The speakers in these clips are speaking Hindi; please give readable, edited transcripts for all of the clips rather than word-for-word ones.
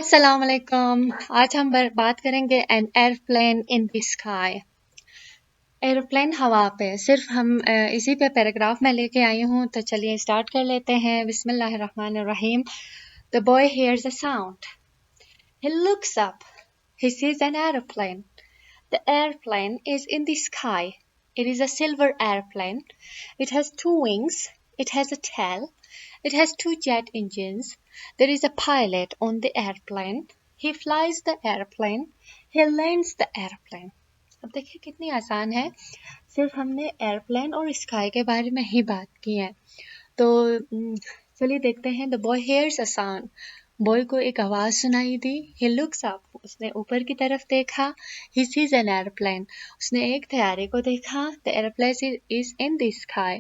अस्सलाम-u-अलैकुम। आज हम बात करेंगे an airplane in the sky. Aeroplane हवा पे। सिर्फ हम इसी पे पैराग्राफ में लेके आई हूँ, तो चलिए स्टार्ट कर लेते हैं। बिस्मिल्लाहिर्रहमानिर्रहीम। The boy hears a sound. He looks up. He sees an airplane. The airplane is in the sky. It is a silver airplane. It has two wings. It has a tail. It has two jet engines. There is a pilot on the airplane. He flies the airplane. He lands the airplane. अब देखिए कितनी आसान है। सिर्फ हमने एयरप्लेन और स्काई के बारे में ही बात की है। तो चलिए देखते हैं। The boy hairs a sound. Boy को एक आवाज सुनाई दी। He looks up. उसने ऊपर की तरफ देखा। He sees an airplane. उसने एक तैयारे को देखा। The airplane is in the sky.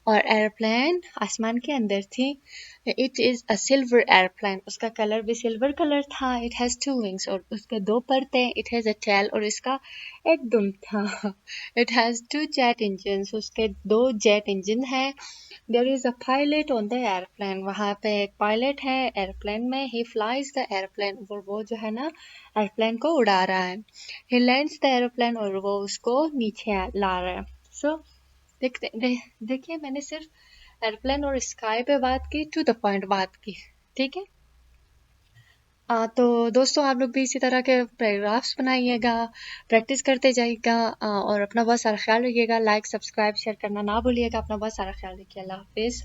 और एयरप्लेन आसमान के अंदर थी। It is a silver airplane. उसका कलर भी सिल्वर कलर था। It has two wings. और उसके दो परते। It has a tail. और इसका एक दुम था। It has two jet engine. उसके दो जेट इंजन है। There is a pilot on the airplane. वहाँ पे एक पायलट है एयरप्लेन में। ही फ्लाइज द एयरप्लेन। और वो जो है ना एयरप्लेन को उड़ा रहा है। ही लैंड्स द एयरप्लेन। और वो उसको नीचे ला रहा है। सो देखिए मैंने सिर्फ एयरप्लेन और स्काई पे बात की, टू द पॉइंट बात की। ठीक है। तो दोस्तों आप लोग भी इसी तरह के पैराग्राफ्स बनाइएगा, प्रैक्टिस करते जाइएगा और अपना बहुत सारा ख्याल रखिएगा। लाइक सब्सक्राइब शेयर करना ना भूलिएगा। अपना बहुत सारा ख्याल रखिए। अल्लाह हाफिज़।